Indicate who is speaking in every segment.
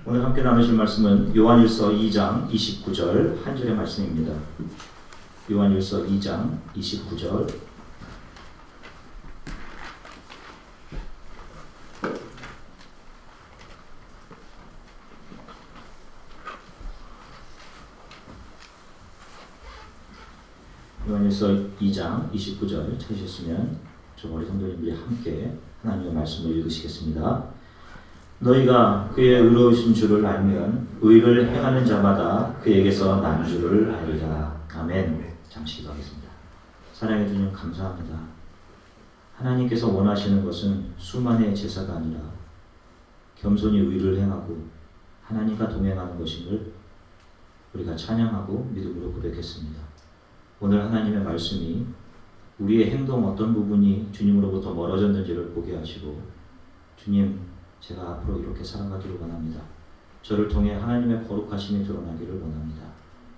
Speaker 1: 오늘 함께 나누실 말씀은 요한일서 2장 29절 한 절의 말씀입니다. 요한일서 2장 29절. 요한일서 2장 29절 찾으셨으면 저 머리 성도님들이 함께 하나님의 말씀을 읽으시겠습니다. 너희가 그의 의로우신 줄을 알면 의를 행하는 자마다 그에게서 난 줄을 알리라. 아멘. 잠시 기도하겠습니다. 사랑해 주님 감사합니다. 하나님께서 원하시는 것은 수만의 제사가 아니라 겸손히 의를 행하고 하나님과 동행하는 것임을 우리가 찬양하고 믿음으로 고백했습니다. 오늘 하나님의 말씀이 우리의 행동 어떤 부분이 주님으로부터 멀어졌는지를 보게 하시고, 주님 제가 앞으로 이렇게 살아가기를 원합니다. 저를 통해 하나님의 거룩하심이 드러나기를 원합니다.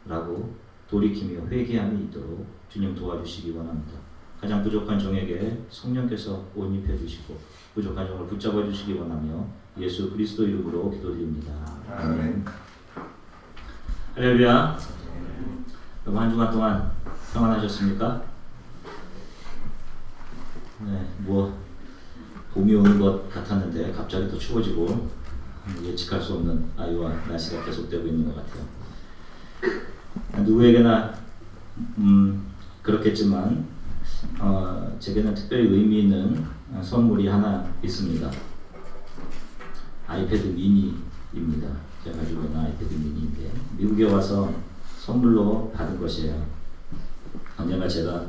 Speaker 1: 라고 돌이키며 회개함이 있도록 주님 도와주시기 원합니다. 가장 부족한 종에게 성령께서 옷 입혀주시고 부족한 종을 붙잡아 주시기 원하며 예수 그리스도 이름으로 기도드립니다. 아멘. 할렐루야. 여러분 한 주간 동안 평안하셨습니까? 네, 봄이 오는 것 같았는데 갑자기 또 추워지고 예측할 수 없는 아이와 날씨가 계속되고 있는 것 같아요. 누구에게나 그렇겠지만 제게는 특별히 의미 있는 선물이 하나 있습니다. 아이패드 미니입니다. 제가 가지고 있는 아이패드 미니인데 미국에 와서 선물로 받은 것이에요. 언젠가 제가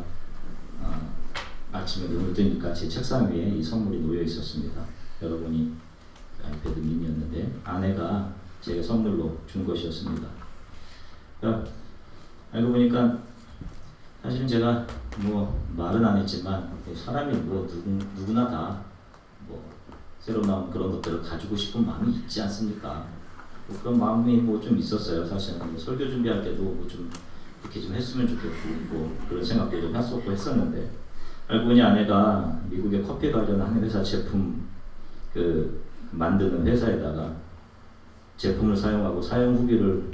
Speaker 1: 아침에 눈을 뜨니까 제 책상 위에 이 선물이 놓여 있었습니다. 여러분이 아이패드 미니였는데 아내가 제게 선물로 준 것이었습니다. 그러니까 알고 보니까 사실은 제가 말은 안 했지만 사람이 누구나 다 새로 나온 그런 것들을 가지고 싶은 마음이 있지 않습니까? 그런 마음이 좀 있었어요. 사실은 설교 준비할 때도 좀 이렇게 좀 했으면 좋겠고 그런 생각도 좀 했었는데, 알고 보니 아내가 미국의 커피 관련한 회사 제품 만드는 회사에다가 제품을 사용하고 사용 후기를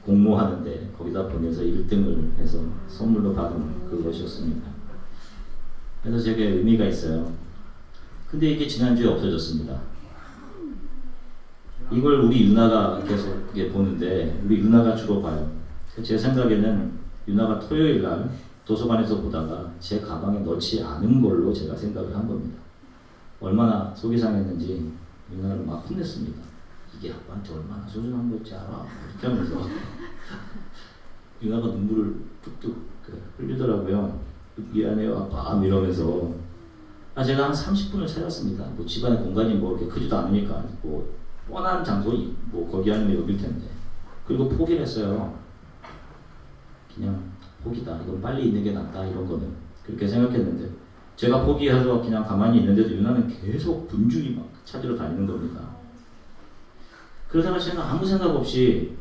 Speaker 1: 공모하는데 거기다 보내서 1등을 해서 선물로 받은 그것이었습니다. 그래서 제게 의미가 있어요. 근데 이게 지난주에 없어졌습니다. 이걸 우리 유나가 계속 보는데 우리 유나가 주로 봐요. 제 생각에는 유나가 토요일 날 도서관에서 보다가 제 가방에 넣지 않은 걸로 제가 생각을 한 겁니다. 얼마나 속이 상했는지 유나를 막 혼냈습니다. 이게 아빠한테 얼마나 소중한 건지 알아? 이렇게 하면서 유나가 눈물을 뚝뚝 흘리더라고요. 미안해요 아빠 이러면서. 제가 한 30분을 찾았습니다. 집안의 공간이 그렇게 크지도 않으니까 뻔한 장소 거기 아니면 여길 텐데. 그리고 포기를 했어요. 그냥 포기다. 이건 빨리 있는 게 낫다. 이런 거는 그렇게 생각했는데, 제가 포기해서 그냥 가만히 있는데도 유나는 계속 분주히 막 찾으러 다니는 겁니다. 그러다가 제가 아무 생각 없이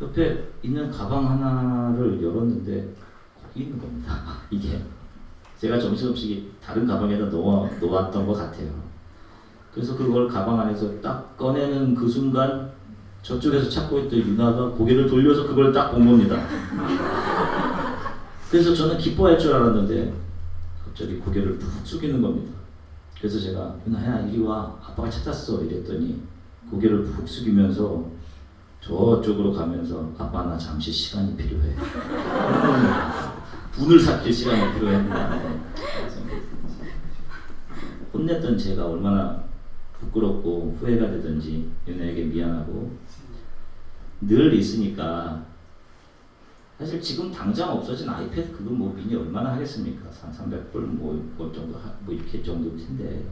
Speaker 1: 옆에 있는 가방 하나를 열었는데 거기 있는 겁니다. 이게 제가 정신없이 다른 가방에다 놓았던 것 같아요. 그래서 그걸 가방 안에서 딱 꺼내는 그 순간 저쪽에서 찾고 있던 유나가 고개를 돌려서 그걸 딱 본 겁니다. 그래서 저는 기뻐할 줄 알았는데 갑자기 고개를 푹 숙이는 겁니다. 그래서 제가 유나야 이리 와 아빠가 찾았어 이랬더니 고개를 푹 숙이면서 저쪽으로 가면서 아빠 나 잠시 시간이 필요해. 분을 삭힐 시간이 필요했는데 혼냈던 제가 얼마나 부끄럽고 후회가 되든지 유나에게 미안하고 늘 있으니까. 사실 지금 당장 없어진 아이패드 그거 미니 얼마나 하겠습니까? 300불 그 정도 이렇게 정도 텐데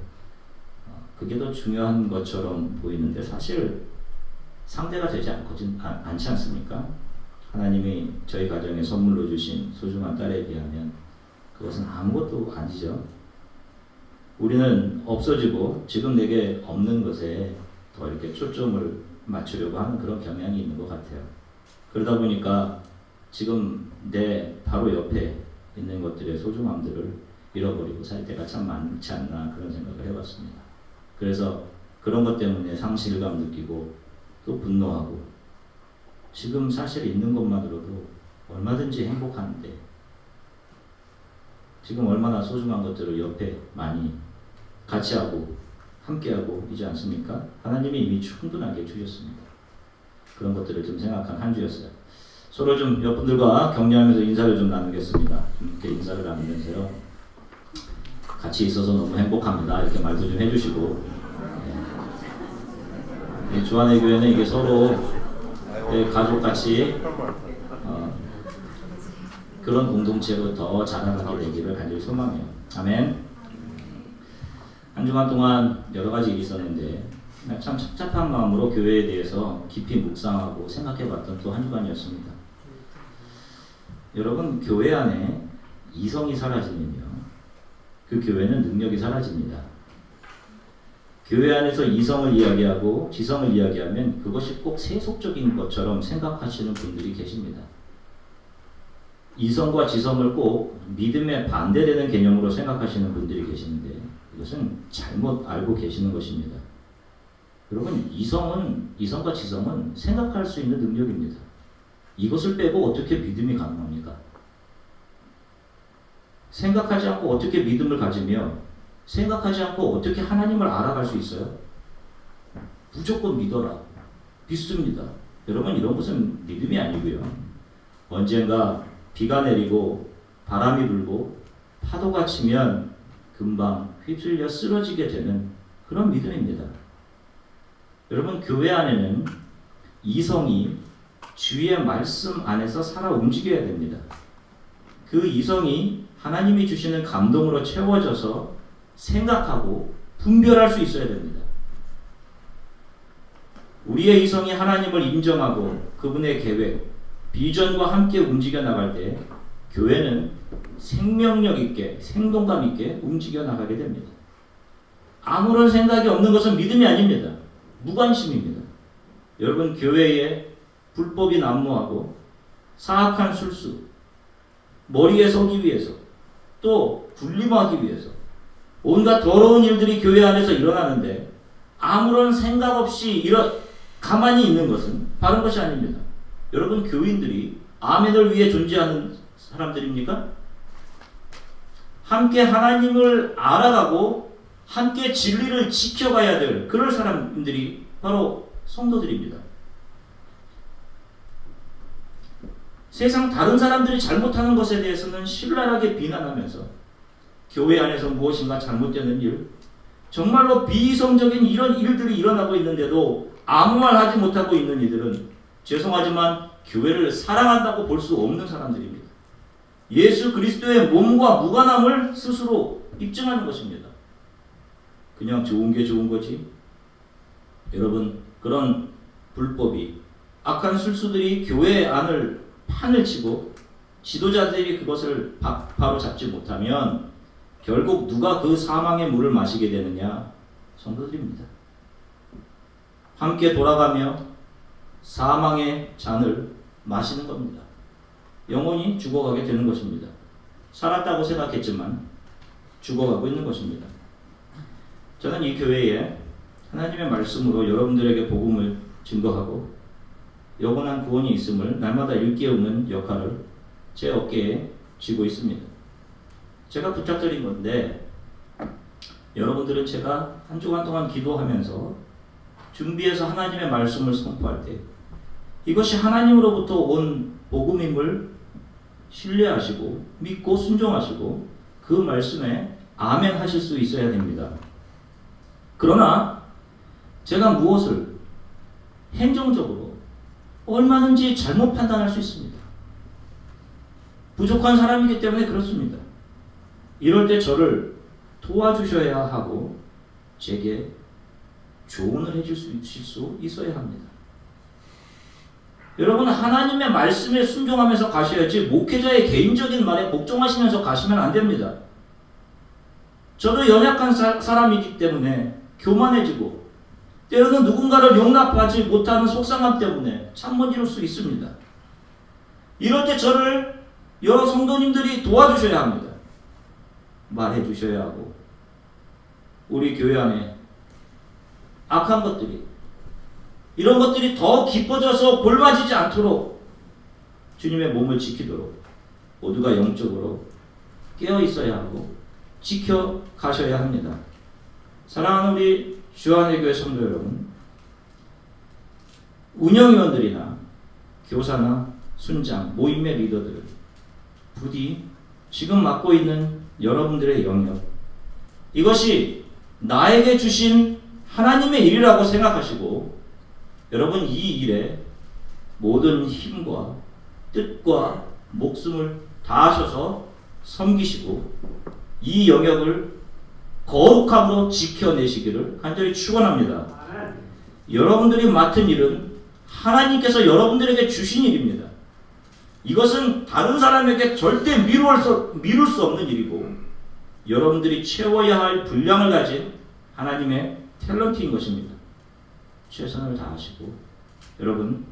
Speaker 1: 그게 더 중요한 것처럼 보이는데 사실 상대가 되지 않지 않습니까? 하나님이 저희 가정에 선물로 주신 소중한 딸에 비하면 그것은 아무것도 아니죠. 우리는 없어지고 지금 내게 없는 것에 더 이렇게 초점을 맞추려고 하는 그런 경향이 있는 것 같아요. 그러다 보니까 지금 내 바로 옆에 있는 것들의 소중함들을 잃어버리고 살 때가 참 많지 않나 그런 생각을 해봤습니다. 그래서 그런 것 때문에 상실감 느끼고 또 분노하고 지금 사실 있는 것만으로도 얼마든지 행복한데 지금 얼마나 소중한 것들을 옆에 많이 같이 하고 함께하고 있지 않습니까? 하나님이 이미 충분하게 주셨습니다. 그런 것들을 좀 생각한 한 주였어요. 서로 좀 옆분들과 격려하면서 인사를 좀 나누겠습니다. 이렇게 인사를 나누면서요. 같이 있어서 너무 행복합니다. 이렇게 말도 좀 해주시고 네. 주안의 교회는 이게 서로 가족같이 그런 공동체로 더 자라나게 되기를 간절히 소망해요. 아멘. 한 주간 동안 여러 가지 일이 있었는데 참 착잡한 마음으로 교회에 대해서 깊이 묵상하고 생각해봤던 또 한 주간이었습니다. 여러분, 교회 안에 이성이 사라지면요, 그 교회는 능력이 사라집니다. 교회 안에서 이성을 이야기하고 지성을 이야기하면 그것이 꼭 세속적인 것처럼 생각하시는 분들이 계십니다. 이성과 지성을 꼭 믿음에 반대되는 개념으로 생각하시는 분들이 계시는데 이것은 잘못 알고 계시는 것입니다. 여러분, 이성과 지성은 생각할 수 있는 능력입니다. 이것을 빼고 어떻게 믿음이 가능합니까? 생각하지 않고 어떻게 믿음을 가지며 생각하지 않고 어떻게 하나님을 알아갈 수 있어요? 무조건 믿어라. 믿습니다. 여러분, 이런 것은 믿음이 아니고요. 언젠가 비가 내리고 바람이 불고 파도가 치면 금방 휩쓸려 쓰러지게 되는 그런 믿음입니다. 여러분, 교회 안에는 이성이 주의 말씀 안에서 살아 움직여야 됩니다. 그 이성이 하나님이 주시는 감동으로 채워져서 생각하고 분별할 수 있어야 됩니다. 우리의 이성이 하나님을 인정하고 그분의 계획, 비전과 함께 움직여 나갈 때 교회는 생명력 있게, 생동감 있게 움직여 나가게 됩니다. 아무런 생각이 없는 것은 믿음이 아닙니다. 무관심입니다. 여러분, 교회에 불법이 난무하고 사악한 술수, 머리에 서기 위해서 또 군림하기 위해서 온갖 더러운 일들이 교회 안에서 일어나는데 아무런 생각 없이 가만히 있는 것은 바른 것이 아닙니다. 여러분, 교인들이 아멘을 위해 존재하는 사람들입니까? 함께 하나님을 알아가고 함께 진리를 지켜가야 될 그럴 사람들이 바로 성도들입니다. 세상 다른 사람들이 잘못하는 것에 대해서는 신랄하게 비난하면서 교회 안에서 무엇인가 잘못되는 일, 정말로 비이성적인 이런 일들이 일어나고 있는데도 아무 말 하지 못하고 있는 이들은 죄송하지만 교회를 사랑한다고 볼 수 없는 사람들입니다. 예수 그리스도의 몸과 무관함을 스스로 입증하는 것입니다. 그냥 좋은 게 좋은 거지. 여러분, 그런 불법이, 악한 술수들이 교회 안을 판을 치고 지도자들이 그것을 바로 잡지 못하면 결국 누가 그 사망의 물을 마시게 되느냐? 성도들입니다. 함께 돌아가며 사망의 잔을 마시는 겁니다. 영원히 죽어가게 되는 것입니다. 살았다고 생각했지만 죽어가고 있는 것입니다. 저는 이 교회에 하나님의 말씀으로 여러분들에게 복음을 증거하고 영원한 구원이 있음을 날마다 일깨우는 역할을 제 어깨에 쥐고 있습니다. 제가 부탁드린 건데 여러분들은 제가 한 주간 동안 기도하면서 준비해서 하나님의 말씀을 선포할 때 이것이 하나님으로부터 온 복음임을 신뢰하시고 믿고 순종하시고 그 말씀에 아멘 하실 수 있어야 됩니다. 그러나 제가 무엇을 행정적으로 얼마든지 잘못 판단할 수 있습니다. 부족한 사람이기 때문에 그렇습니다. 이럴 때 저를 도와주셔야 하고 제게 조언을 해주실 수 있어야 합니다. 여러분, 하나님의 말씀에 순종하면서 가셔야지 목회자의 개인적인 말에 복종하시면서 가시면 안 됩니다. 저도 연약한 사람이기 때문에 교만해지고 때로는 누군가를 용납하지 못하는 속상함 때문에 참못 이룰 수 있습니다. 이럴 때 저를 여러 성도님들이 도와주셔야 합니다. 말해 주셔야 하고 우리 교회 안에 악한 것들이, 이런 것들이 더 깊어져서 골마지지 않도록 주님의 몸을 지키도록 모두가 영적으로 깨어 있어야 하고 지켜 가셔야 합니다. 사랑하는 우리 주안의 교회 성도 여러분, 운영위원들이나 교사나 순장, 모임의 리더들, 부디 지금 맡고 있는 여러분들의 영역, 이것이 나에게 주신 하나님의 일이라고 생각하시고 여러분 이 일에 모든 힘과 뜻과 목숨을 다하셔서 섬기시고 이 영역을 거룩함으로 지켜내시기를 간절히 축원합니다. 여러분들이 맡은 일은 하나님께서 여러분들에게 주신 일입니다. 이것은 다른 사람에게 절대 미룰 수 없는 일이고 여러분들이 채워야 할 분량을 가진 하나님의 탤런트인 것입니다. 최선을 다하시고 여러분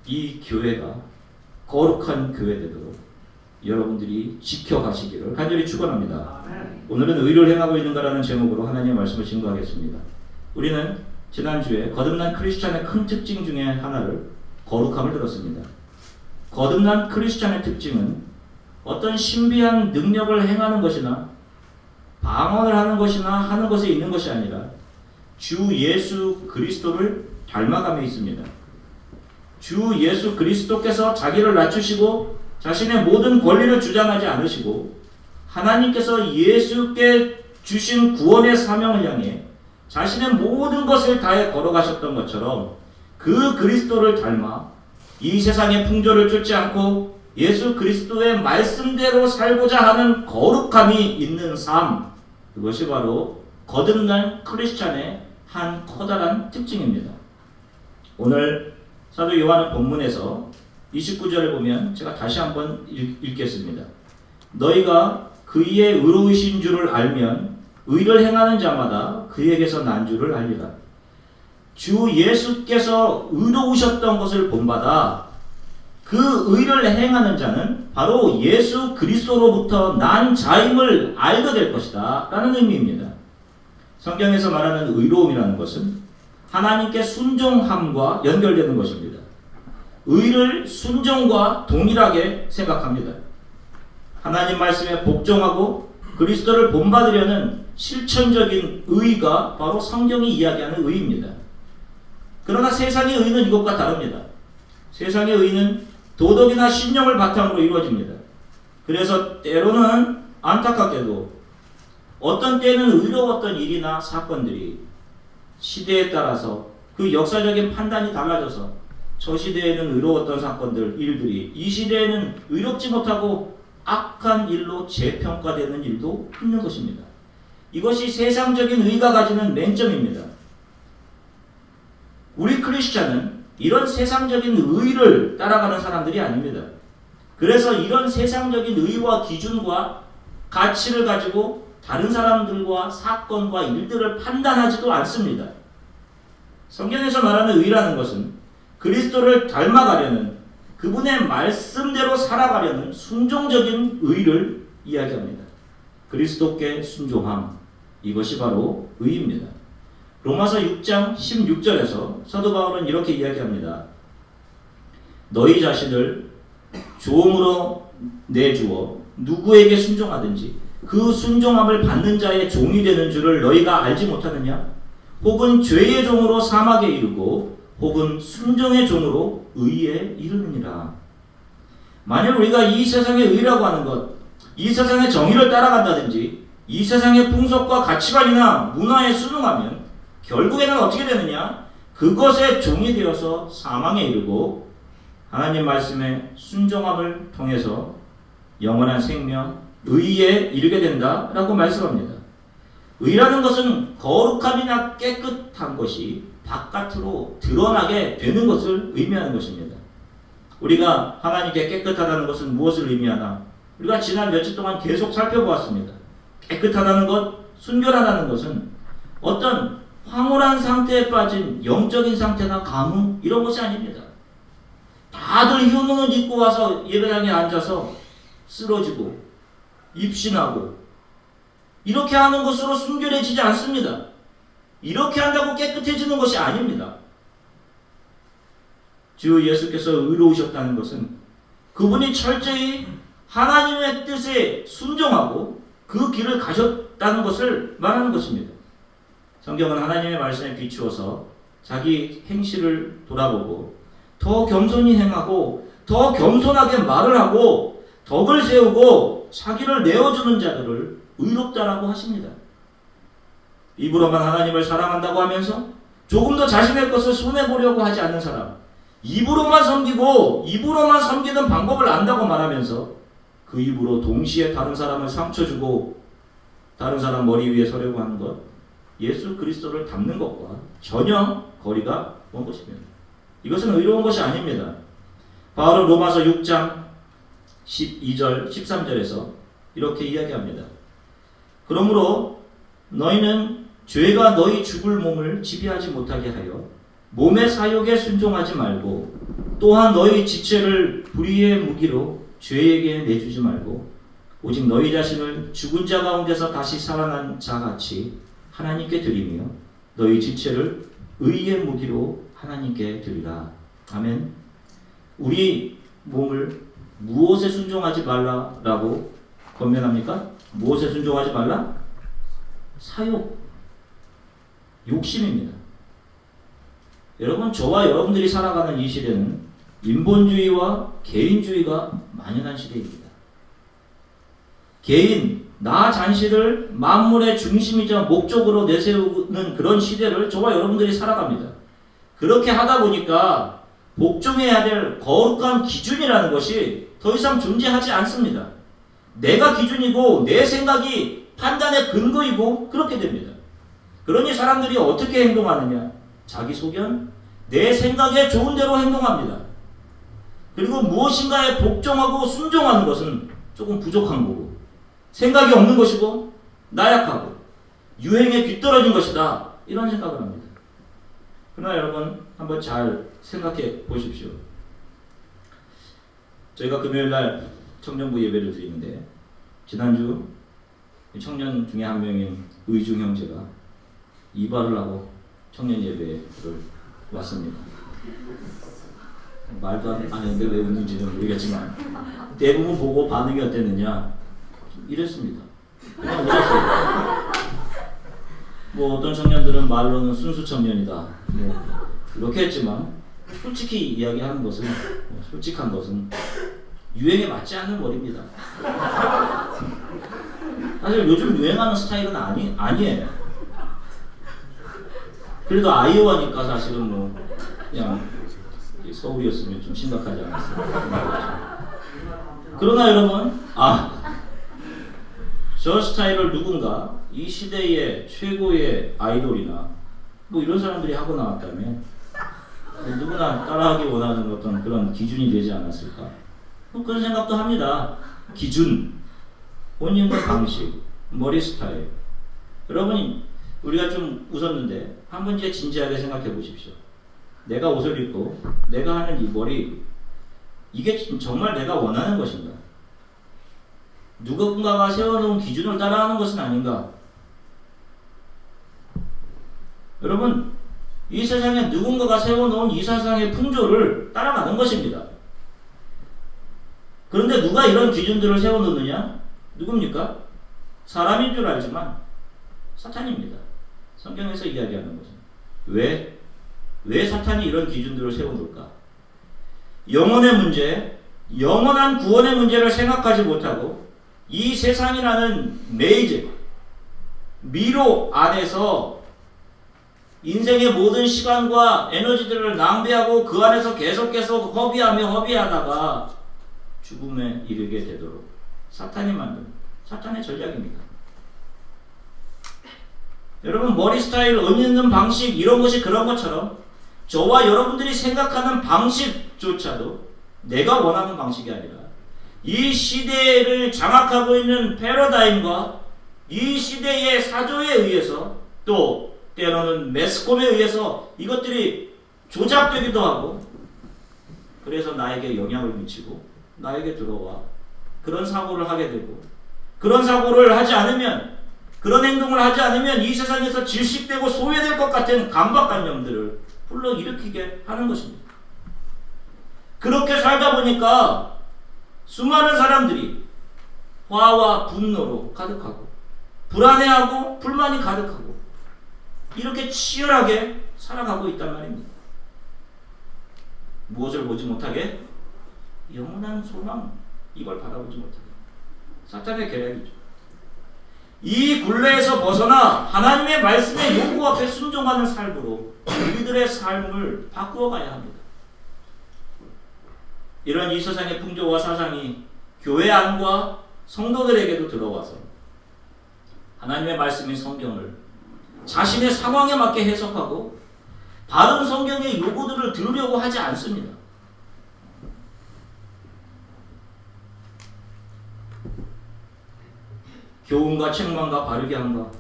Speaker 1: 이 교회가 거룩한 교회 되도록 여러분들이 지켜가시기를 간절히 축원합니다. 오늘은 의를 행하고 있는가라는 제목으로 하나님의 말씀을 증거하겠습니다. 우리는 지난주에 거듭난 크리스찬의 큰 특징 중에 하나를 거룩함을 들었습니다. 거듭난 크리스찬의 특징은 어떤 신비한 능력을 행하는 것이나 방언을 하는 것이나 하는 것에 있는 것이 아니라 주 예수 그리스도를 닮아감에 있습니다. 주 예수 그리스도께서 자기를 낮추시고 자신의 모든 권리를 주장하지 않으시고 하나님께서 예수께 주신 구원의 사명을 향해 자신의 모든 것을 다해 걸어가셨던 것처럼 그 그리스도를 닮아 이 세상의 풍조를 쫓지 않고 예수 그리스도의 말씀대로 살고자 하는 거룩함이 있는 삶, 그것이 바로 거듭난 크리스찬의 한 커다란 특징입니다. 오늘 사도 요한의 본문에서 29절을 보면 제가 다시 한번 읽겠습니다. 너희가 그의 의로우신 줄을 알면 의를 행하는 자마다 그에게서 난 줄을 알리라. 주 예수께서 의로우셨던 것을 본받아 그 의를 행하는 자는 바로 예수 그리스도로부터 난 자임을 알게 될 것이다 라는 의미입니다. 성경에서 말하는 의로움이라는 것은 하나님께 순종함과 연결되는 것입니다. 의를 순종과 동일하게 생각합니다. 하나님 말씀에 복종하고 그리스도를 본받으려는 실천적인 의가 바로 성경이 이야기하는 의입니다. 그러나 세상의 의는 이것과 다릅니다. 세상의 의는 도덕이나 신념을 바탕으로 이루어집니다. 그래서 때로는 안타깝게도 어떤 때는 의로웠던 일이나 사건들이 시대에 따라서 그 역사적인 판단이 달라져서 저 시대에는 의로웠던 사건들, 일들이 이 시대에는 의롭지 못하고 악한 일로 재평가되는 일도 있는 것입니다. 이것이 세상적인 의가 가지는 맹점입니다. 우리 크리스찬은 이런 세상적인 의를 따라가는 사람들이 아닙니다. 그래서 이런 세상적인 의와 기준과 가치를 가지고 다른 사람들과 사건과 일들을 판단하지도 않습니다. 성경에서 말하는 의라는 것은 그리스도를 닮아가려는, 그분의 말씀대로 살아가려는 순종적인 의를 이야기합니다. 그리스도께 순종함, 이것이 바로 의입니다. 로마서 6장 16절에서 사도 바울은 이렇게 이야기합니다. 너희 자신을 종으로 내주어 누구에게 순종하든지 그 순종함을 받는 자의 종이 되는 줄을 너희가 알지 못하느냐? 혹은 죄의 종으로 사막에 이르고 혹은 순종의 종으로 의에 이르느니라. 만약 우리가 이 세상의 의라고 하는 것, 이 세상의 정의를 따라간다든지 이 세상의 풍속과 가치관이나 문화에 순응하면 결국에는 어떻게 되느냐? 그것의 종이 되어서 사망에 이르고 하나님 말씀에 순종함을 통해서 영원한 생명, 의에 이르게 된다라고 말씀합니다. 의라는 것은 거룩함이나 깨끗한 것이 바깥으로 드러나게 되는 것을 의미하는 것입니다. 우리가 하나님께 깨끗하다는 것은 무엇을 의미하나? 우리가 지난 며칠 동안 계속 살펴보았습니다. 깨끗하다는 것, 순결하다는 것은 어떤 황홀한 상태에 빠진 영적인 상태나 감흥 이런 것이 아닙니다. 다들 흰 옷 입고 와서 예배당에 앉아서 쓰러지고 입신하고 이렇게 하는 것으로 순결해지지 않습니다. 이렇게 한다고 깨끗해지는 것이 아닙니다. 주 예수께서 의로우셨다는 것은 그분이 철저히 하나님의 뜻에 순종하고 그 길을 가셨다는 것을 말하는 것입니다. 성경은 하나님의 말씀에 비추어서 자기 행실을 돌아보고 더 겸손히 행하고 더 겸손하게 말을 하고 덕을 세우고 자기를 내어주는 자들을 의롭다라고 하십니다. 입으로만 하나님을 사랑한다고 하면서 조금 더 자신의 것을 손해보려고 하지 않는 사람, 입으로만 섬기고 입으로만 섬기는 방법을 안다고 말하면서 그 입으로 동시에 다른 사람을 상처 주고 다른 사람 머리 위에 서려고 하는 것, 예수 그리스도를 닮는 것과 전혀 거리가 먼 것입니다. 이것은 의로운 것이 아닙니다. 바울은 로마서 6장 12절 13절에서 이렇게 이야기합니다. 그러므로 너희는 죄가 너희 죽을 몸을 지배하지 못하게 하여 몸의 사욕에 순종하지 말고 또한 너희 지체를 불의의 무기로 죄에게 내주지 말고 오직 너희 자신을 죽은 자 가운데서 다시 살아난 자같이 하나님께 드리며 너희 지체를 의의 무기로 하나님께 드리라. 아멘. 우리 몸을 무엇에 순종하지 말라라고 권면합니까? 무엇에 순종하지 말라? 사욕, 욕심입니다. 여러분, 저와 여러분들이 살아가는 이 시대는 인본주의와 개인주의가 만연한 시대입니다. 개인, 나 잔실을 만물의 중심이자 목적으로 내세우는 그런 시대를 저와 여러분들이 살아갑니다. 그렇게 하다 보니까 복종해야 될 거룩한 기준이라는 것이 더 이상 존재하지 않습니다. 내가 기준이고 내 생각이 판단의 근거이고 그렇게 됩니다. 그러니 사람들이 어떻게 행동하느냐? 자기 소견, 내 생각에 좋은 대로 행동합니다. 그리고 무엇인가에 복종하고 순종하는 것은 조금 부족한 거고 생각이 없는 것이고 나약하고 유행에 뒤떨어진 것이다. 이런 생각을 합니다. 그러나 여러분 한번 잘 생각해 보십시오. 저희가 금요일날 청년부 예배를 드리는데 지난주 청년 중에 한 명인 의중 형제가 이발을 하고 청년 예배를 왔습니다. 말도 안 했는데 왜 웃는지는 모르겠지만 대부분 보고 반응이 어땠느냐 이랬습니다. 그냥 웃었어요. 뭐 어떤 청년들은 말로는 순수 청년이다 뭐 이렇게 했지만 솔직히 이야기하는 것은 솔직한 것은 유행에 맞지 않는 머리입니다. 사실 요즘 유행하는 스타일은 아니에요. 그래도 아이오와니까 사실은 뭐 그냥 서울이었으면 좀 심각하지 않았을까. 그러나 여러분, 저 스타일을 누군가 이 시대의 최고의 아이돌이나 뭐 이런 사람들이 하고 나왔다면 누구나 따라하기 원하는 어떤 그런 기준이 되지 않았을까? 뭐 그런 생각도 합니다. 기준, 옷 입는 방식, 머리 스타일. 여러분, 우리가 좀 웃었는데 한번 이제 진지하게 생각해 보십시오. 내가 옷을 입고 내가 하는 이 머리, 이게 정말 내가 원하는 것인가? 누군가가 세워놓은 기준을 따라하는 것은 아닌가? 여러분, 이 세상에 누군가가 세워놓은 이 세상의 풍조를 따라가는 것입니다. 그런데 누가 이런 기준들을 세워놓느냐? 누굽니까? 사람인 줄 알지만 사탄입니다. 성경에서 이야기하는 것은. 왜 사탄이 이런 기준들을 세워놓을까? 영혼의 문제, 영원한 구원의 문제를 생각하지 못하고 이 세상이라는 메이즈, 미로 안에서 인생의 모든 시간과 에너지들을 낭비하고 그 안에서 계속해서 허비하다가 죽음에 이르게 되도록 사탄이 만든 사탄의 전략입니다. 여러분, 머리 스타일, 옷 입는 방식 이런 것이 그런 것처럼 저와 여러분들이 생각하는 방식조차도 내가 원하는 방식이 아니라 이 시대를 장악하고 있는 패러다임과 이 시대의 사조에 의해서 또 때로는 매스컴에 의해서 이것들이 조작되기도 하고 그래서 나에게 영향을 미치고 나에게 들어와 그런 사고를 하게 되고 그런 사고를 하지 않으면 그런 행동을 하지 않으면 이 세상에서 질식되고 소외될 것 같은 강박관념들을 불러일으키게 하는 것입니다. 그렇게 살다 보니까 수많은 사람들이 화와 분노로 가득하고 불안해하고 불만이 가득하고 이렇게 치열하게 살아가고 있단 말입니다. 무엇을 보지 못하게? 영원한 소망, 이걸 바라보지 못하게. 사탄의 계략이죠. 이 굴레에서 벗어나 하나님의 말씀의 요구 앞에 순종하는 삶으로 우리들의 삶을 바꾸어 가야 합니다. 이런 이 세상의 풍조와 사상이 교회 안과 성도들에게도 들어와서 하나님의 말씀인 성경을 자신의 상황에 맞게 해석하고 바른 성경의 요구들을 들으려고 하지 않습니다. 교훈과 책망과 바르게 함과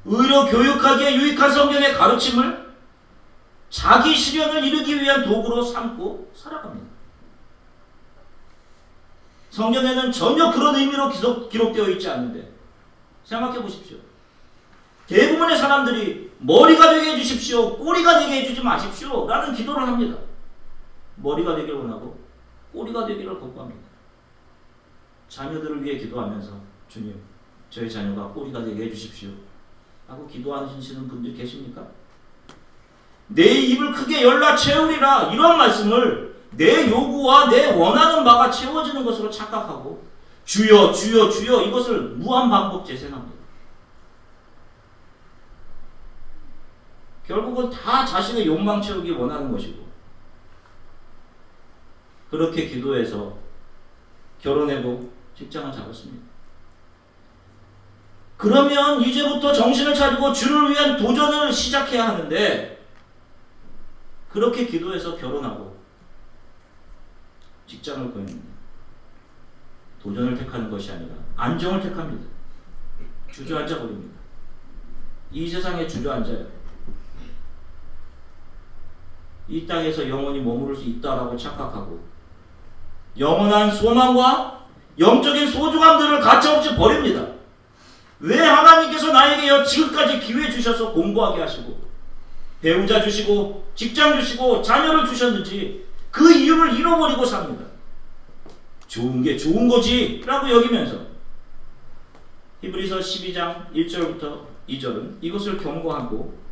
Speaker 1: 의로 교육하기에 유익한 성경의 가르침을 자기 실현을 이루기 위한 도구로 삼고 살아갑니다. 성경에는 전혀 그런 의미로 기록되어 있지 않는데 생각해 보십시오. 대부분의 사람들이 머리가 되게 해주십시오, 꼬리가 되게 해주지 마십시오 라는 기도를 합니다. 머리가 되기를 원하고 꼬리가 되기를 거부합니다. 자녀들을 위해 기도하면서 주님, 저희 자녀가 꼬리가 되게 해주십시오 하고 기도하시는 분들 계십니까? 내 입을 크게 열라 채우리라, 이런 말씀을 내 요구와 내 원하는 바가 채워지는 것으로 착각하고 주여 주여 주여 이것을 무한반복 재생합니다. 결국은 다 자신의 욕망 채우기 원하는 것이고, 그렇게 기도해서 결혼하고 직장을 잡았습니다. 그러면 이제부터 정신을 차리고 주를 위한 도전을 시작해야 하는데, 그렇게 기도해서 결혼하고 직장을 구합니다. 도전을 택하는 것이 아니라 안정을 택합니다. 주저앉아 버립니다. 이 세상에 주저앉아요. 이 땅에서 영원히 머무를 수 있다라고 착각하고 영원한 소망과 영적인 소중함들을 가차없이 버립니다. 왜 하나님께서 나에게 지금까지 기회 주셔서 공부하게 하시고 배우자 주시고 직장 주시고 자녀를 주셨는지 그 이유를 잃어버리고 삽니다. 좋은 게 좋은 거지 라고 여기면서 히브리서 12장 1절부터 2절은 이것을 경고하고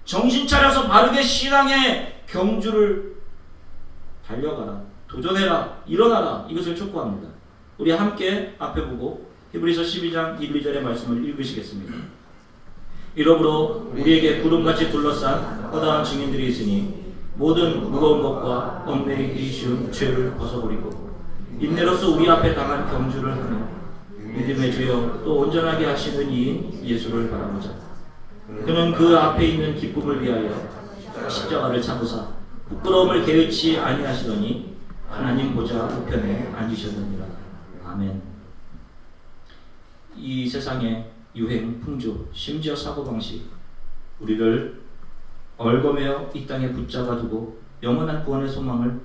Speaker 1: 정신 차려서 바르게 신앙의 경주를 달려가라, 도전해라, 일어나라, 이것을 촉구합니다. 우리 함께 앞에 보고 히브리서 12장 1, 2절의 말씀을 읽으시겠습니다. 이러므로 우리에게 구름같이 둘러싼 허다한 증인들이 있으니 모든 무거운 것과 얽매이기 쉬운 죄를 벗어버리고 인내로서 우리 앞에 당한 경주를 하며 믿음의 주여 또 온전하게 하시는 이인 예수를 바라보자. 그는 그 앞에 있는 기쁨을 위하여 십자가를 참으사 부끄러움을 개의치 아니하시더니 하나님 보좌 우편에 앉으셨느니라. 아멘. 이 세상의 유행, 풍조, 심지어 사고방식, 우리를 얽어매어 이 땅에 붙잡아 두고 영원한 구원의 소망을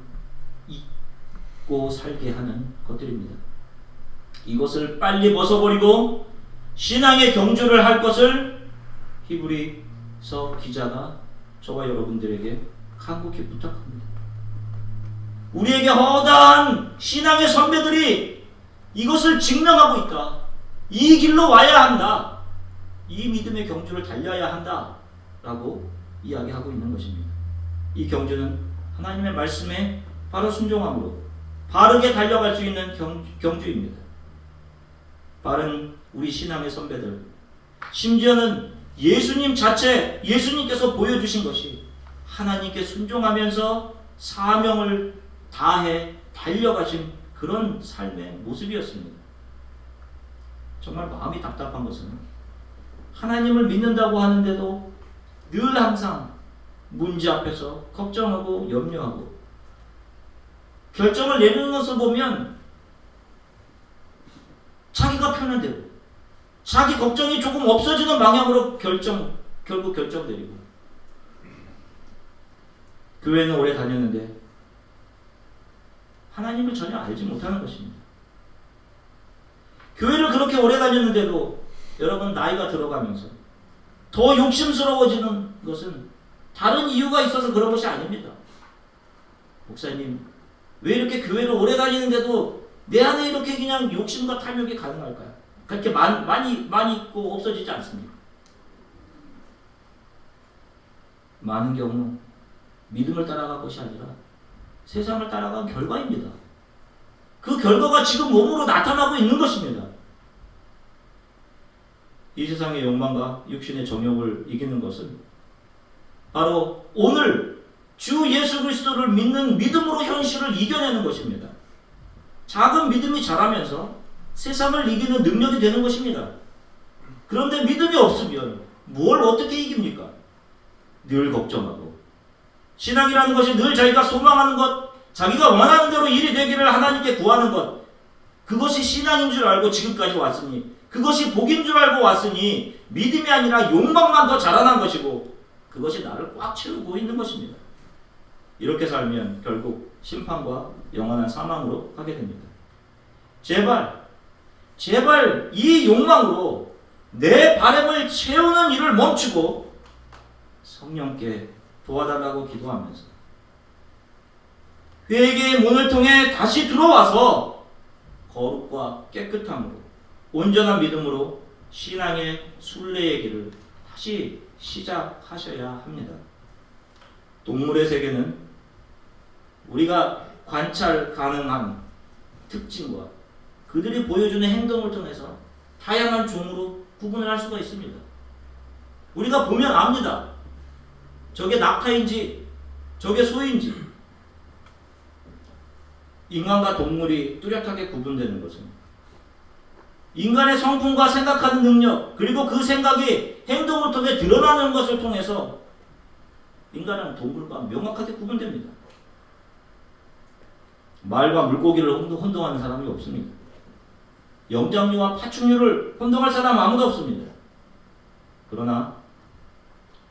Speaker 1: 잊고 살게 하는 것들입니다. 이것을 빨리 벗어버리고 신앙의 경주를 할 것을 히브리서 기자가 저와 여러분들에게 간곡히 부탁합니다. 우리에게 허다한 신앙의 선배들이 이것을 증명하고 있다. 이 길로 와야 한다. 이 믿음의 경주를 달려야 한다. 라고 이야기하고 있는 것입니다. 이 경주는 하나님의 말씀에 바로 순종함으로 바르게 달려갈 수 있는 경주입니다. 바른 우리 신앙의 선배들, 심지어는 예수님 자체, 예수님께서 보여주신 것이 하나님께 순종하면서 사명을 다해 달려가신 그런 삶의 모습이었습니다. 정말 마음이 답답한 것은 하나님을 믿는다고 하는데도 늘 항상 문제 앞에서 걱정하고 염려하고 결정을 내리는 것을 보면 자기가 편한 대로 자기 걱정이 조금 없어지는 방향으로 결국 결정 내리고, 교회는 오래 다녔는데 하나님을 전혀 알지 못하는 것입니다. 교회를 그렇게 오래 다녔는데도 여러분 나이가 들어가면서 더 욕심스러워지는 것은 다른 이유가 있어서 그런 것이 아닙니다. 목사님, 왜 이렇게 교회를 오래 다니는데도 내 안에 이렇게 그냥 욕심과 탐욕이 가능할까요? 그렇게 많이 있고 없어지지 않습니까? 많은 경우 믿음을 따라간 것이 아니라 세상을 따라간 결과입니다. 그 결과가 지금 몸으로 나타나고 있는 것입니다. 이 세상의 욕망과 육신의 정욕을 이기는 것은 바로 오늘 주 예수 그리스도를 믿는 믿음으로 현실을 이겨내는 것입니다. 작은 믿음이 자라면서 세상을 이기는 능력이 되는 것입니다. 그런데 믿음이 없으면 뭘 어떻게 이깁니까? 늘 걱정하고, 신앙이라는 것이 늘 자기가 소망하는 것, 자기가 원하는 대로 일이 되기를 하나님께 구하는 것, 그것이 신앙인 줄 알고 지금까지 왔으니, 그것이 복인 줄 알고 왔으니 믿음이 아니라 욕망만 더 자라난 것이고, 그것이 나를 꽉 채우고 있는 것입니다. 이렇게 살면 결국 심판과 영원한 사망으로 가게 됩니다. 제발 이 욕망으로 내 바람을 채우는 일을 멈추고 성령께 도와달라고 기도하면서 회개의 문을 통해 다시 들어와서 거룩과 깨끗함으로 온전한 믿음으로 신앙의 순례의 길을 다시 시작하셔야 합니다. 동물의 세계는 우리가 관찰 가능한 특징과 그들이 보여주는 행동을 통해서 다양한 종으로 구분을 할 수가 있습니다. 우리가 보면 압니다. 저게 낙타인지 저게 소인지. 인간과 동물이 뚜렷하게 구분되는 것은 인간의 성품과 생각하는 능력, 그리고 그 생각이 행동을 통해 드러나는 것을 통해서 인간은 동물과 명확하게 구분됩니다. 말과 물고기를 혼동하는 사람이 없습니다. 영장류와 파충류를 혼동할 사람 아무도 없습니다. 그러나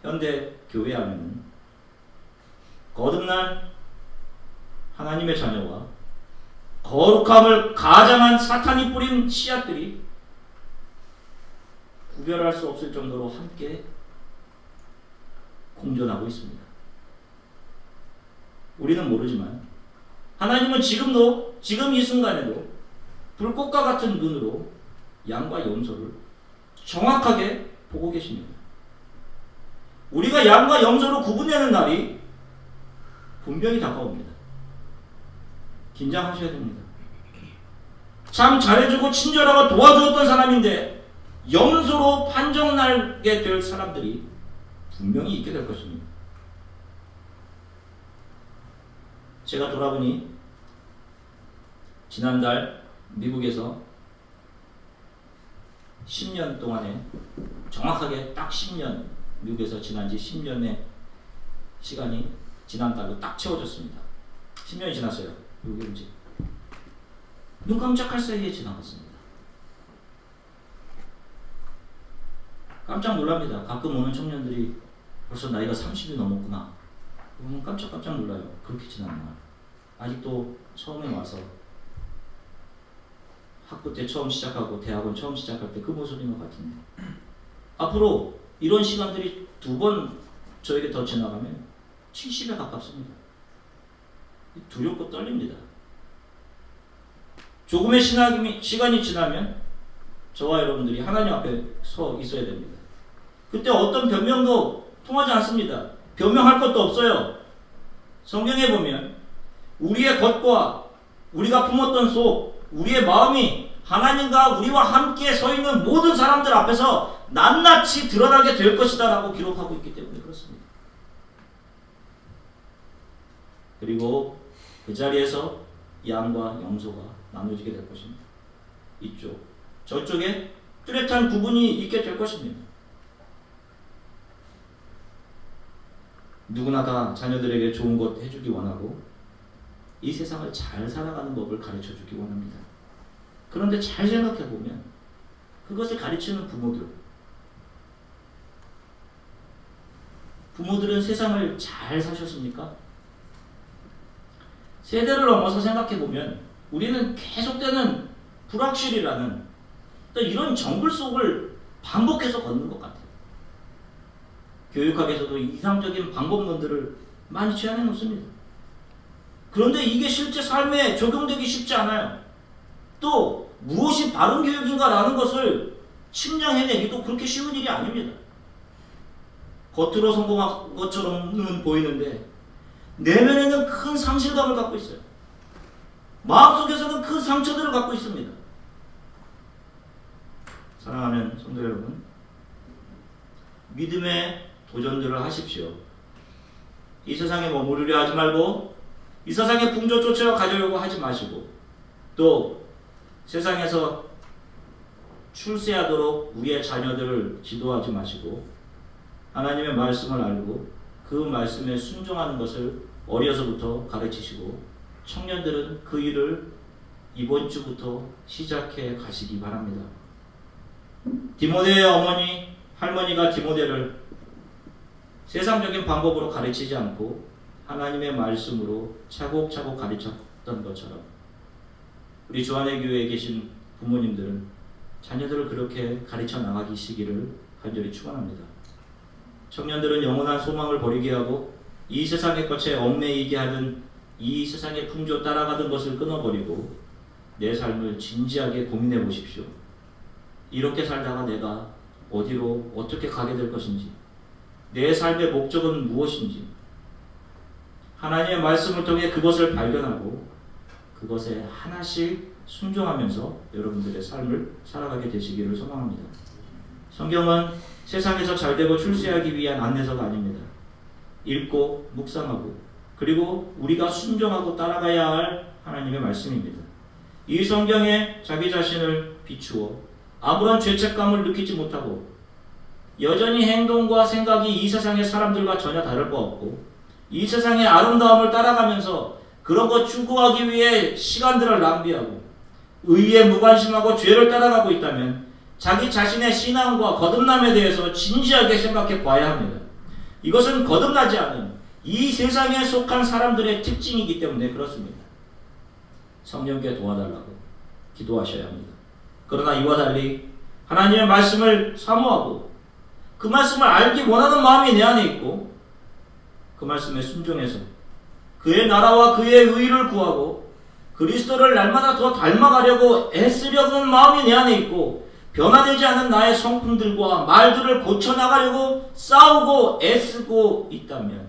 Speaker 1: 현대 교회 안에는 거듭난 하나님의 자녀와 거룩함을 가장한 사탄이 뿌린 씨앗들이 구별할 수 없을 정도로 함께 공존하고 있습니다. 우리는 모르지만 하나님은 지금 이 순간에도 불꽃과 같은 눈으로 양과 염소를 정확하게 보고 계십니다. 우리가 양과 염소를 구분하는 날이 분명히 다가옵니다. 긴장하셔야 됩니다. 참 잘해주고 친절하고 도와주었던 사람인데 염소로 판정나게 될 사람들이 분명히 있게 될 것입니다. 제가 돌아보니 지난달 미국에서 10년 동안에 정확하게 딱 10년, 미국에서 지난 지 10년의 시간이 지난달로 딱 채워졌습니다. 10년이 지났어요. 미국에 이제 눈 깜짝할 사이에 지나갔습니다. 깜짝 놀랍니다. 가끔 오는 청년들이 벌써 나이가 30이 넘었구나. 그러면 깜짝 놀라요. 그렇게 지났나. 아직도 처음에 와서 학부 때 처음 시작하고 대학원 처음 시작할 때 그 모습인 것 같은데, 앞으로 이런 시간들이 2번 저에게 더 지나가면 70에 가깝습니다. 두렵고 떨립니다. 조금의 시간이 지나면 저와 여러분들이 하나님 앞에 서 있어야 됩니다. 그때 어떤 변명도 통하지 않습니다. 변명할 것도 없어요. 성경에 보면 우리의 겉과 우리가 품었던 속, 우리의 마음이 하나님과 우리와 함께 서 있는 모든 사람들 앞에서 낱낱이 드러나게 될 것이다 라고 기록하고 있기 때문에 그렇습니다. 그리고 그 자리에서 양과 염소가 나눠지게 될 것입니다. 이쪽, 저쪽에 뚜렷한 구분이 있게 될 것입니다. 누구나 다 자녀들에게 좋은 것 해주기 원하고 이 세상을 잘 살아가는 법을 가르쳐주기 원합니다. 그런데 잘 생각해보면 그것을 가르치는 부모들은 세상을 잘 사셨습니까? 세대를 넘어서 생각해보면 우리는 계속되는 불확실이라는 또 이런 정글 속을 반복해서 걷는 것 같아요. 교육학에서도 이상적인 방법론들을 많이 제안해 놓습니다. 그런데 이게 실제 삶에 적용되기 쉽지 않아요. 또 무엇이 바른 교육인가라는 것을 측량해내기도 그렇게 쉬운 일이 아닙니다. 겉으로 성공한 것처럼은 보이는데 내면에는 큰 상실감을 갖고 있어요. 마음속에서는 큰 상처들을 갖고 있습니다. 사랑하는 성도 여러분, 믿음의 도전들을 하십시오. 이 세상에 머무르려 하지 말고 이 세상의 풍조 쫓아 가려고 하지 마시고 또 세상에서 출세하도록 우리의 자녀들을 지도하지 마시고 하나님의 말씀을 알고 그 말씀에 순종하는 것을 어려서부터 가르치시고 청년들은 그 일을 이번 주부터 시작해 가시기 바랍니다. 디모데의 어머니, 할머니가 디모데를 세상적인 방법으로 가르치지 않고 하나님의 말씀으로 차곡차곡 가르쳤던 것처럼 우리 주안의 교회에 계신 부모님들은 자녀들을 그렇게 가르쳐 나가시기를 간절히 축원합니다. 청년들은 영원한 소망을 버리게 하고 이 세상의 것에 얽매이게 하는 이 세상의 풍조 따라가던 것을 끊어버리고 내 삶을 진지하게 고민해 보십시오. 이렇게 살다가 내가 어디로 어떻게 가게 될 것인지, 내 삶의 목적은 무엇인지 하나님의 말씀을 통해 그것을 발견하고 그것에 하나씩 순종하면서 여러분들의 삶을 살아가게 되시기를 소망합니다. 성경은 세상에서 잘되고 출세하기 위한 안내서가 아닙니다. 읽고 묵상하고 그리고 우리가 순종하고 따라가야 할 하나님의 말씀입니다. 이 성경에 자기 자신을 비추어 아무런 죄책감을 느끼지 못하고 여전히 행동과 생각이 이 세상의 사람들과 전혀 다를 바 없고 이 세상의 아름다움을 따라가면서 그런 것 추구하기 위해 시간들을 낭비하고 의에 무관심하고 죄를 따라가고 있다면 자기 자신의 신앙과 거듭남에 대해서 진지하게 생각해 봐야 합니다. 이것은 거듭나지 않은 이 세상에 속한 사람들의 특징이기 때문에 그렇습니다. 성령께 도와달라고 기도하셔야 합니다. 그러나 이와 달리 하나님의 말씀을 사모하고 그 말씀을 알기 원하는 마음이 내 안에 있고 그 말씀에 순종해서 그의 나라와 그의 의를 구하고 그리스도를 날마다 더 닮아가려고 애쓰려는 마음이 내 안에 있고 변화되지 않은 나의 성품들과 말들을 고쳐나가려고 싸우고 애쓰고 있다면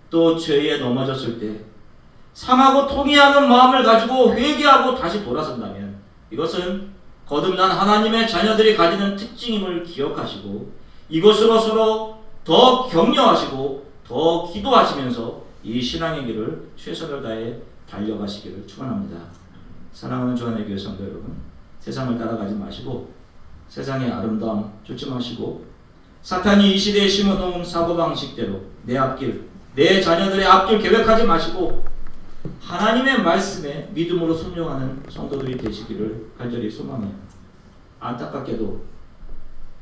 Speaker 1: 또 죄에 넘어졌을 때 상하고 통회하는 마음을 가지고 회개하고 다시 돌아선다면 이것은 거듭난 하나님의 자녀들이 가지는 특징임을 기억하시고 이것으로 서로 더 격려하시고 더 기도하시면서 이 신앙의 길을 최선을 다해 달려가시기를 축원합니다. 사랑하는 주안의 교회 성도 여러분, 세상을 따라가지 마시고 세상의 아름다움 쫓지 마시고 사탄이 이 시대에 심어놓은 사고방식대로 내 앞길, 내 자녀들의 앞길 계획하지 마시고 하나님의 말씀에 믿음으로 순종하는 성도들이 되시기를 간절히 소망해요. 안타깝게도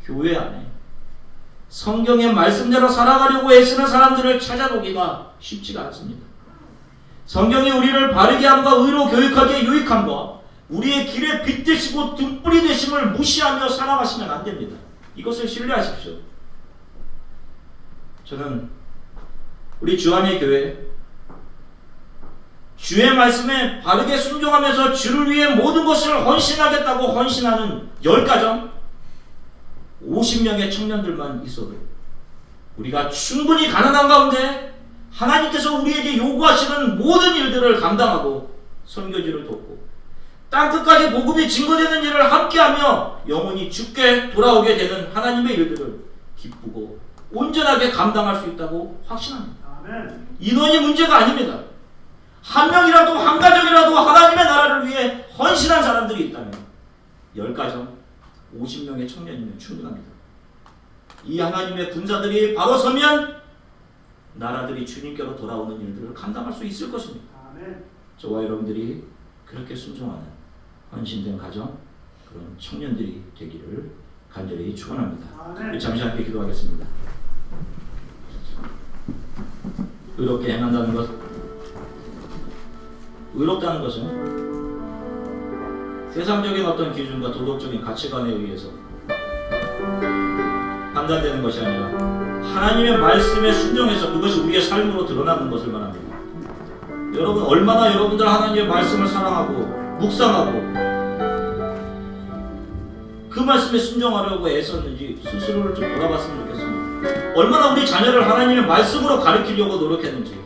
Speaker 1: 교회 안에 성경의 말씀대로 살아가려고 애쓰는 사람들을 찾아보기가 쉽지가 않습니다. 성경이 우리를 바르게 함과 의로 교육하기에 유익함과 우리의 길에 빛 되시고 등불이 되심을 무시하며 살아가시면 안 됩니다. 이것을 신뢰하십시오. 저는 우리 주안의 교회 주의 말씀에 바르게 순종하면서 주를 위해 모든 것을 헌신하겠다고 헌신하는 10가정 50명의 청년들만 있어도 우리가 충분히 가능한 가운데 하나님께서 우리에게 요구하시는 모든 일들을 감당하고 선교지를 돕고 땅끝까지 복음이 증거되는 일을 함께하며 영혼이 죽게 돌아오게 되는 하나님의 일들을 기쁘고 온전하게 감당할 수 있다고 확신합니다. 아멘. 인원이 문제가 아닙니다. 한 명이라도 한 가정이라도 하나님의 나라를 위해 헌신한 사람들이 있다면 10가정 50명의 청년이면 충분합니다. 이 하나님의 군사들이 바로 서면 나라들이 주님께로 돌아오는 일들을 감당할 수 있을 것입니다. 아멘. 저와 여러분들이 그렇게 순종하는 헌신된 가정, 그런 청년들이 되기를 간절히 축원합니다. 우리 잠시 함께 기도하겠습니다. 의롭게 행한다는 것, 의롭다는 것은 세상적인 어떤 기준과 도덕적인 가치관에 의해서 판단되는 것이 아니라 하나님의 말씀에 순종해서 그것이 우리의 삶으로 드러나는 것을 말합니다. 여러분, 얼마나 여러분들 하나님의 말씀을 사랑하고 묵상하고 그 말씀에 순종하려고 애썼는지 스스로를 좀 돌아봤으면 좋겠습니다. 얼마나 우리 자녀를 하나님의 말씀으로 가르치려고 노력했는지.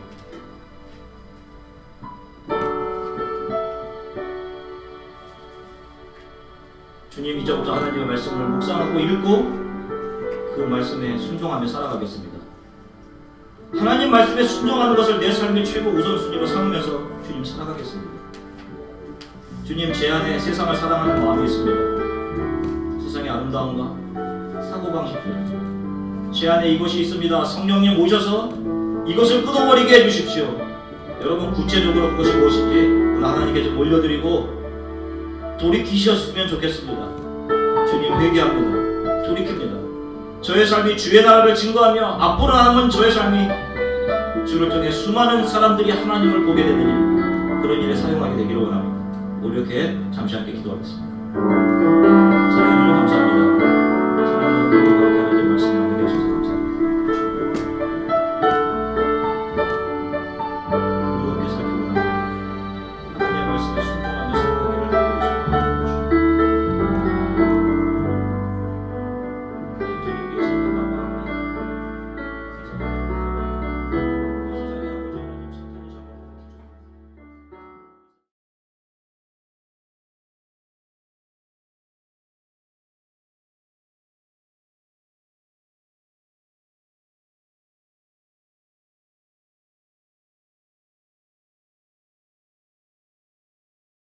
Speaker 1: 주님, 이제부터 하나님의 말씀을 묵상하고 읽고 그 말씀에 순종하며 살아가겠습니다. 하나님 말씀에 순종하는 것을 내 삶의 최고 우선순위로 삼으면서 주님 살아가겠습니다. 주님, 제 안에 세상을 사랑하는 마음이 있습니다. 세상의 아름다움과 사고방식들, 제 안에 이것이 있습니다. 성령님 오셔서 이것을 끊어버리게 해주십시오. 여러분, 구체적으로 그것이 무엇인지 오늘 하나님께 좀 올려드리고 돌이키셨으면 좋겠습니다. 주님, 회개합니다. 돌이킵니다. 저의 삶이 주의 나라를 증거하며 앞으로 남은 저의 삶이 주를 통해 수많은 사람들이 하나님을 보게 되는 그런 일에 사용하게 되기를 원합니다. 우리 이렇게 잠시 함께 기도하겠습니다. 사랑해 주님 감사합니다. 사랑하는